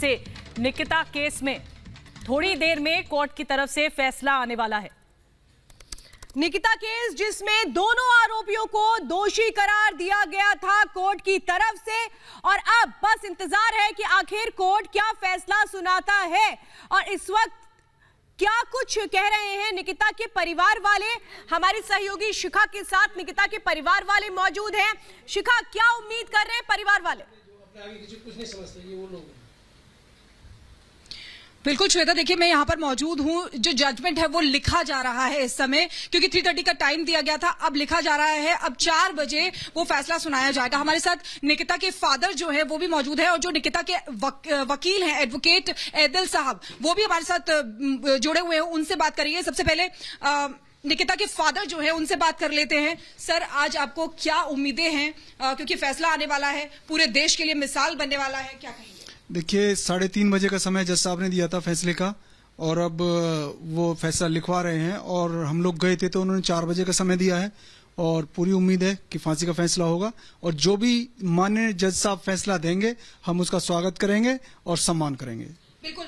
से निकिता केस में थोड़ी देर में कोर्ट की तरफ से फैसला आने वाला है। निकिता केस जिसमें दोनों आरोपियों को दोषी करार दिया गया था कोर्ट की तरफ से, और अब बस इंतजार है कि आखिर कोर्ट क्या फैसला सुनाता है। और इस वक्त क्या कुछ कह रहे हैं निकिता के परिवार वाले। हमारी सहयोगी शिखा के साथ निकिता के परिवार वाले मौजूद हैं। शिखा, क्या उम्मीद कर रहे हैं परिवार वाले? कुछ नहीं समझते ये वो लोग। बिल्कुल श्वेता, देखिए मैं यहाँ पर मौजूद हूँ। जो जजमेंट है वो लिखा जा रहा है इस समय, क्योंकि 3:30 का टाइम दिया गया था, अब लिखा जा रहा है। अब 4 बजे वो फैसला सुनाया जाएगा। हमारे साथ निकिता के फादर जो है वो भी मौजूद है, और जो निकिता के वकील हैं एडवोकेट एदिल साहब, वो भी हमारे साथ जुड़े हुए हैं। उनसे बात करेंगे। सबसे पहले निकिता के फादर जो है उनसे बात कर लेते हैं। सर, आज आपको क्या उम्मीदें हैं, क्योंकि फैसला आने वाला है, पूरे देश के लिए मिसाल बनने वाला है, क्या कहेंगे? देखिए 3:30 बजे का समय जज साहब ने दिया था फैसले का, और अब वो फैसला लिखवा रहे हैं। और हम लोग गए थे तो उन्होंने 4 बजे का समय दिया है, और पूरी उम्मीद है कि फांसी का फैसला होगा। और जो भी माननीय जज साहब फैसला देंगे हम उसका स्वागत करेंगे और सम्मान करेंगे। बिल्कुल।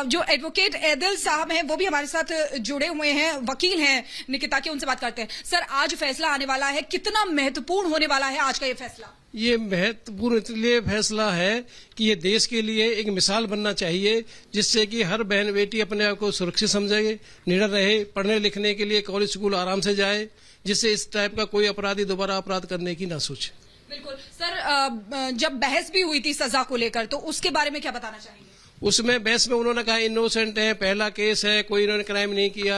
जो एडवोकेट एदिल साहब हैं वो भी हमारे साथ जुड़े हुए हैं, वकील हैं निकिता के, उनसे बात करते हैं। सर, आज फैसला आने वाला है, कितना महत्वपूर्ण होने वाला है आज का ये फैसला? ये महत्वपूर्ण इसलिए फैसला है कि ये देश के लिए एक मिसाल बनना चाहिए, जिससे कि हर बहन बेटी अपने आप को सुरक्षित समझे, निडर रहे, पढ़ने लिखने के लिए कॉलेज स्कूल आराम से जाए, जिससे इस टाइप का कोई अपराधी दोबारा अपराध करने की ना सोचे। बिल्कुल। सर, जब बहस भी हुई थी सजा को लेकर, तो उसके बारे में क्या बताना चाहेंगे? उसमें बहस में उन्होंने कहा इनोसेंट है, पहला केस है, कोई इन्होंने क्राइम नहीं किया,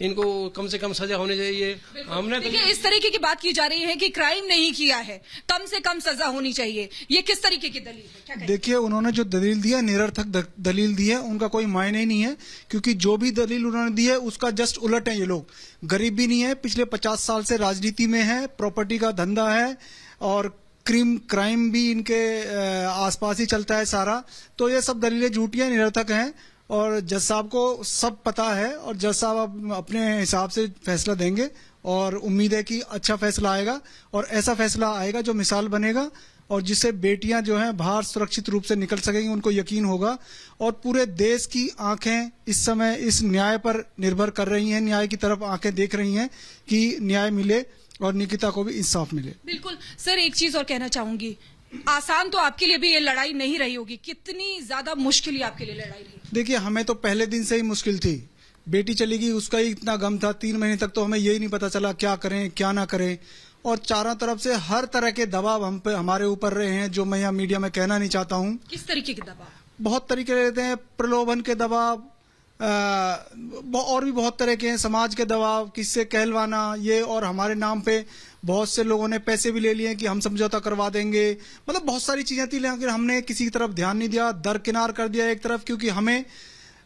इनको कम से कम सजा होनी चाहिए। हमने देखिए इस तरीके की बात की जा रही है कि क्राइम नहीं किया है, कम से कम सजा होनी चाहिए। ये किस तरीके की दलील है, क्या कहेंगे? देखिए उन्होंने जो दलील दी है, निरर्थक दलील दी है, उनका कोई मायने ही नहीं है। क्योंकि जो भी दलील उन्होंने दी है उसका जस्ट उलट है। ये लोग गरीब भी नहीं है, पिछले 50 साल से राजनीति में है, प्रॉपर्टी का धंधा है, और क्राइम भी इनके आसपास ही चलता है सारा। तो ये सब दलीलें झूठी हैं, निरर्थक हैं, और जज साहब को सब पता है, और जज साहब अपने हिसाब से फैसला देंगे। और उम्मीद है कि अच्छा फैसला आएगा, और ऐसा फैसला आएगा जो मिसाल बनेगा, और जिससे बेटियां जो हैं बाहर सुरक्षित रूप से निकल सकेंगी, उनको यकीन होगा। और पूरे देश की आंखें इस समय इस न्याय पर निर्भर कर रही हैं, न्याय की तरफ आंखें देख रही हैं कि न्याय मिले और निकिता को भी इंसाफ मिले। बिल्कुल। सर, एक चीज और कहना चाहूंगी, आसान तो आपके लिए भी ये लड़ाई नहीं रही होगी, कितनी ज्यादा मुश्किल आपके लिए लड़ाई रही? देखिए हमें तो पहले दिन से ही मुश्किल थी। बेटी चली गई उसका ही इतना गम था, 3 महीने तक तो हमें यही नहीं पता चला क्या करें क्या ना करें। और चारों तरफ से हर तरह के दबाव हम पे हमारे ऊपर रहे हैं, जो मैं यहाँ मीडिया में कहना नहीं चाहता हूँ। किस तरीके के दबाव? बहुत तरीके रहते हैं, प्रलोभन के दबाव, और भी बहुत तरह के हैं, समाज के दबाव, किससे कहलवाना, ये और हमारे नाम पे बहुत से लोगों ने पैसे भी ले लिए कि हम समझौता करवा देंगे। मतलब बहुत सारी चीजें थी, लेकिन हमने किसी की तरफ ध्यान नहीं दिया, दरकिनार कर दिया एक तरफ। क्योंकि हमें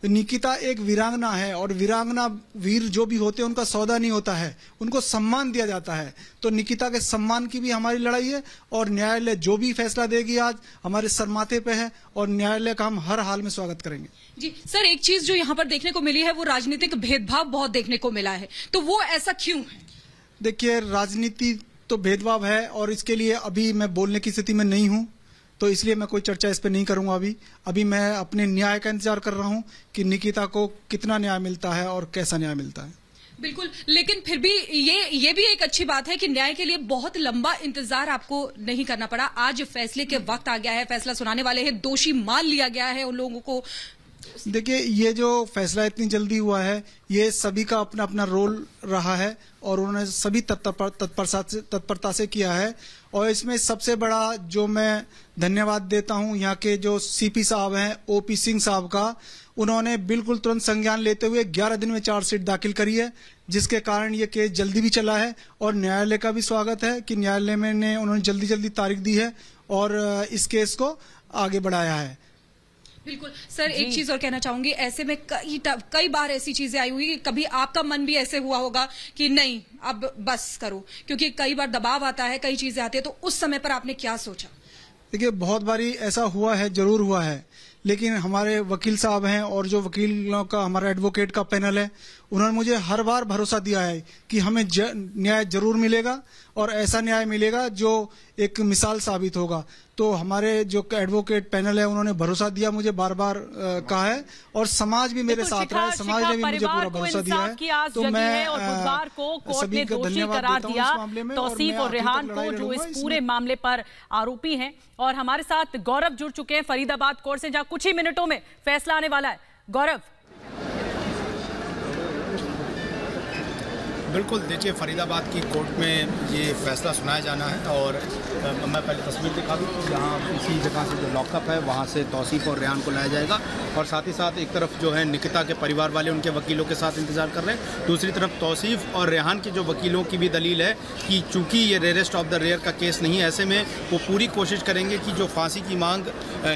निकिता एक वीरांगना है, और वीरांगना वीर जो भी होते हैं उनका सौदा नहीं होता है, उनको सम्मान दिया जाता है। तो निकिता के सम्मान की भी हमारी लड़ाई है, और न्यायालय जो भी फैसला देगी आज हमारे सर माथे पे है, और न्यायालय का हम हर हाल में स्वागत करेंगे। जी सर, एक चीज जो यहाँ पर देखने को मिली है वो राजनीतिक भेदभाव बहुत देखने को मिला है, तो वो ऐसा क्यों है? देखिए राजनीति तो भेदभाव है, और इसके लिए अभी मैं बोलने की स्थिति में नहीं हूँ, तो इसलिए मैं कोई चर्चा इस पे नहीं करूंगा। अभी मैं अपने न्याय का इंतजार कर रहा हूं कि निकिता को कितना न्याय मिलता है और कैसा न्याय मिलता है। बिल्कुल, लेकिन फिर भी ये भी एक अच्छी बात है कि न्याय के लिए बहुत लंबा इंतजार आपको नहीं करना पड़ा। आज फैसले के वक्त आ गया है, फैसला सुनाने वाले हैं, दोषी मान लिया गया है उन लोगों को। देखिए ये जो फैसला इतनी जल्दी हुआ है, ये सभी का अपना अपना रोल रहा है, और उन्होंने सभी तत्परता से किया है। और इसमें सबसे बड़ा जो मैं धन्यवाद देता हूं यहाँ के जो सीपी साहब हैं, ओपी सिंह साहब का। उन्होंने बिल्कुल तुरंत संज्ञान लेते हुए 11 दिन में चार्जशीट दाखिल करी है, जिसके कारण ये केस जल्दी भी चला है। और न्यायालय का भी स्वागत है कि न्यायालय में उन्होंने जल्दी जल्दी तारीख दी है और इस केस को आगे बढ़ाया है। बिल्कुल। सर, एक चीज और कहना चाहूंगी, ऐसे में कई बार ऐसी चीजें आई हुई कि कभी आपका मन भी ऐसे हुआ होगा कि नहीं अब बस करो, क्योंकि कई बार दबाव आता है, कई चीजें आती है, तो उस समय पर आपने क्या सोचा? देखिए बहुत बारी ऐसा हुआ है, जरूर हुआ है, लेकिन हमारे वकील साहब हैं, और जो वकीलों का हमारा एडवोकेट का पैनल है, उन्होंने मुझे हर बार भरोसा दिया है कि हमें न्याय जरूर मिलेगा और ऐसा न्याय मिलेगा जो एक मिसाल साबित होगा। तो हमारे जो एडवोकेट पैनल है उन्होंने भरोसा दिया, मुझे बार बार कहा है, और समाज भी मेरे साथ रहा है, समाज ने भी मुझे पूरा भरोसा दिया है। तो मैं बुधवार को कोर्ट ने दोषी करार दिया तौसीफ और रेहान को, जो इस पूरे मामले पर आरोपी हैं। और हमारे साथ गौरव जुड़ चुके हैं फरीदाबाद कोर्ट से, जहां कुछ ही मिनटों में फैसला आने वाला है। गौरव, बिल्कुल, देखिए फरीदाबाद की कोर्ट में ये फैसला सुनाया जाना है। और मैं पहले तस्वीर दिखा दूँ, यहाँ इसी जगह से जो लॉकअप है वहाँ से तौसीफ और रेहान को लाया जाएगा। और साथ ही साथ एक तरफ जो है निकिता के परिवार वाले उनके वकीलों के साथ इंतजार कर रहे हैं, दूसरी तरफ तौसीफ और रेहान के जो वकीलों की भी दलील है कि चूंकि ये रेयरेस्ट ऑफ द रेयर का केस नहीं है, ऐसे में वो पूरी कोशिश करेंगे कि जो फांसी की मांग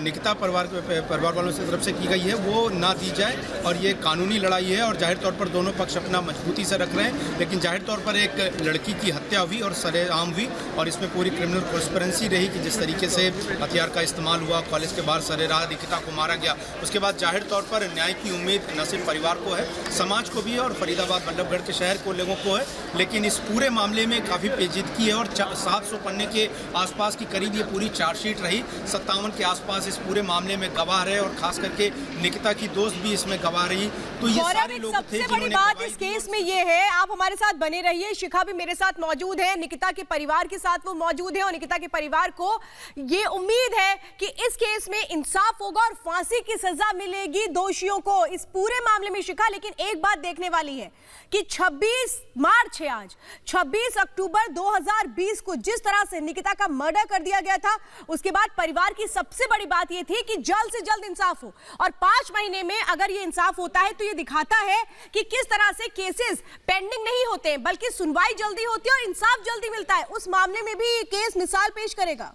निकिता परिवार वालों की तरफ से की गई है वो ना दी जाए। और ये कानूनी लड़ाई है और जाहिर तौर पर दोनों पक्ष अपना मजबूती से रख रहे हैं, लेकिन जाहिर तौर पर एक लड़की की हत्या हुई और सरेआम हुई, और इसमें पूरी क्रिमिनल कॉन्स्पिरेंसी रही कि जिस तरीके से हथियार का इस्तेमाल हुआ, कॉलेज के बाहर सरेराह निकिता को मारा गया। उसके बाद जाहिर तौर पर न्याय की उम्मीद न सिर्फ परिवार को है, समाज को भी है और फरीदाबाद बल्लभगढ़ के शहर को लोगों को है। लेकिन इस पूरे मामले में काफ़ी पेचीदगी है और 700 पन्ने के आसपास की करीब ये पूरी चार्जशीट रही। 57 के आसपास इस पूरे मामले में गवाह रहे और खास करके निकिता की दोस्त भी इसमें गवाह रही। तो ये सारे लोग थे। सबसे बड़ी बात इस केस में ये है, आप हमारे साथ बने रहिए, शिखा भी मेरे साथ मौजूद है, निकिता के परिवार के साथ वो मौजूद है, और निकिता के परिवार को ये उम्मीद है कि इस केस में इंसाफ होगा और फांसी की सजा मिलेगी दोषियों को इस पूरे मामले में। शिखा, लेकिन एक बात देखने वाली है कि 26 मार्च है आज, 26 अक्टूबर 2020 को जिस तरह से निकिता का मर्डर कर दिया गया था, उसके बाद परिवार की सबसे बड़ी बात यह थी कि जल्द से जल्द इंसाफ हो, और 5 महीने में अगर ये इंसाफ होता है तो ये दिखाता है कि किस तरह से केसेस पेंडिंग नहीं होते बल्कि सुनवाई जल्दी होती है और इंसाफ जल्दी मिलता है। उस मामले में भी ये केस मिसाल पेश करेगा।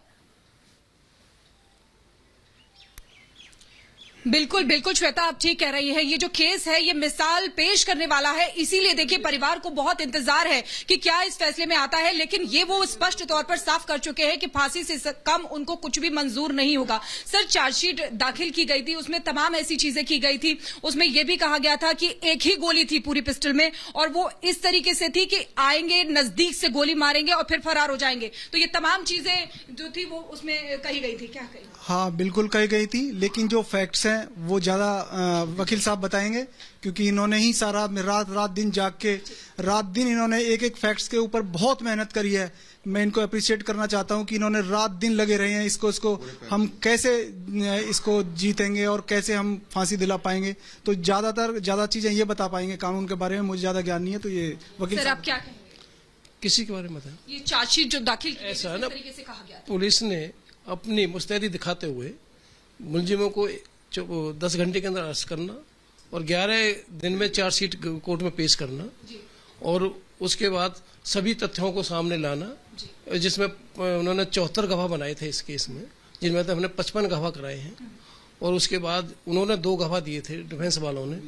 बिल्कुल बिल्कुल श्वेता, आप ठीक कह रही है, ये जो केस है ये मिसाल पेश करने वाला है। इसीलिए देखिए परिवार को बहुत इंतजार है कि क्या इस फैसले में आता है, लेकिन ये वो स्पष्ट तौर पर साफ कर चुके हैं कि फांसी से कम उनको कुछ भी मंजूर नहीं होगा। सर, चार्जशीट दाखिल की गई थी, उसमें तमाम ऐसी चीजें की गई थी, उसमें यह भी कहा गया था कि एक ही गोली थी पूरी पिस्टल में, और वो इस तरीके से थी कि आएंगे, नजदीक से गोली मारेंगे और फिर फरार हो जाएंगे। तो ये तमाम चीजें जो थी वो उसमें कही गई थी, क्या कही? हाँ, बिल्कुल कही गई थी, लेकिन जो फैक्ट्स हैं वो ज्यादा वकील साहब बताएंगे, क्योंकि इन्होंने ही सारा रात दिन जाग के रात दिन इन्होंने एक एक फैक्ट्स के ऊपर बहुत मेहनत करी है। मैं इनको अप्रिशिएट करना चाहता हूं कि इन्होंने रात दिन लगे रहे हैं, इसको हम कैसे इसको जीतेंगे और कैसे हम फांसी दिला पाएंगे। तो ज्यादा चीजें ये बता पाएंगे कानून के बारे में, मुझे ज्यादा ज्ञान नहीं है। तो ये वकील सर, आप क्या कहें? किसी के बारे में बताएं? ये चार्जशीट जो दाखिल की ऐसा है ना, तरीके से कहा गया, पुलिस ने अपनी मुस्तैदी दिखाते हुए मुलजिमों को 10 घंटे के अंदर अरेस्ट करना और 11 दिन में चार्जशीट कोर्ट में पेश करना, और उसके बाद सभी तथ्यों को सामने लाना, जिसमें उन्होंने 74 गवाह बनाए थे इस केस में, जिनमें हमने 55 गवाह कराए हैं, और उसके बाद उन्होंने 2 गवाह दिए थे डिफेंस वालों ने,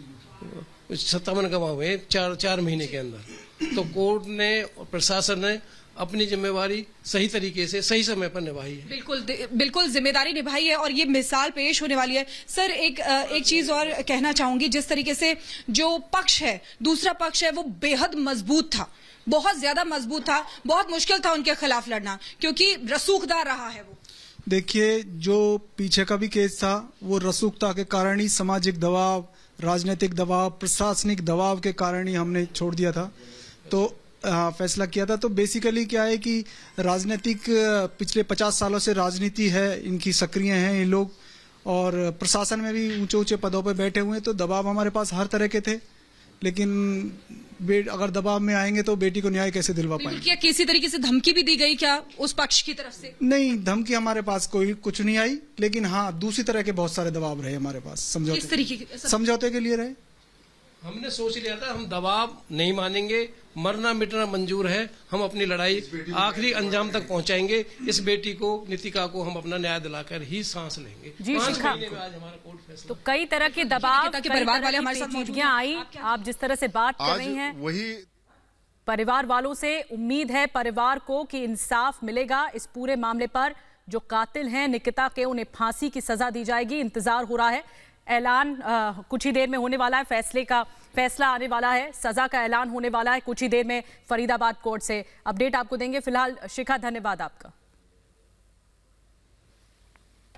57 गवाह हुए 4 महीने के अंदर। तो कोर्ट ने और प्रशासन ने अपनी जिम्मेवारी सही तरीके से सही समय पर निभाई है। बिल्कुल जिम्मेदारी निभाई है और ये मिसाल पेश होने वाली है। सर, एक चीज और कहना चाहूंगी, जिस तरीके से जो पक्ष है, दूसरा पक्ष है, वो बेहद मजबूत था, बहुत ज्यादा मजबूत था, बहुत मुश्किल था उनके खिलाफ लड़ना, क्योंकि रसूखदार रहा है वो। देखिए, जो पीछे का भी केस था वो रसूखता के कारण ही, सामाजिक दबाव, राजनीतिक दबाव, प्रशासनिक दबाव के कारण ही हमने छोड़ दिया था, तो फैसला किया था। तो बेसिकली क्या है कि राजनीतिक पिछले 50 सालों से राजनीति है, इनकी सक्रिय हैं ये लोग, और प्रशासन में भी ऊंचे ऊंचे पदों पर बैठे हुए हैं। तो दबाव हमारे पास हर तरह के थे, लेकिन अगर दबाव में आएंगे तो बेटी को न्याय कैसे दिलवा पाएंगे? क्या किसी तरीके से धमकी भी दी गई क्या उस पक्ष की तरफ से? नहीं, धमकी हमारे पास कुछ नहीं आई, लेकिन हाँ दूसरी तरह के बहुत सारे दबाव रहे हमारे पास, समझौते के लिए रहे। हमने सोच लिया था हम दबाव नहीं मानेंगे, मरना मिटना मंजूर है, हम अपनी लड़ाई आखिरी अंजाम तक पहुंचाएंगे, इस बेटी को, नितिका को हम अपना न्याय दिलाकर ही सांस लेंगे। जी शिखा, आज हमारा कोर्ट फैसला। तो कई तरह के दबाव, के परिवार वाले हमारे साथ मौजूद हैं। आई, आप जिस तरह से बात कर रही हैं, वही परिवार वालों से उम्मीद है परिवार को कि इंसाफ मिलेगा इस पूरे मामले पर। जो कातिल हैं निकिता के, उन्हें फांसी की सजा दी जाएगी। इंतजार हो रहा है ऐलान कुछ ही देर में होने वाला है, फैसला आने वाला है, सजा का ऐलान होने वाला है कुछ ही देर में फरीदाबाद कोर्ट से। अपडेट आपको देंगे। फिलहाल शिखा, धन्यवाद आपका।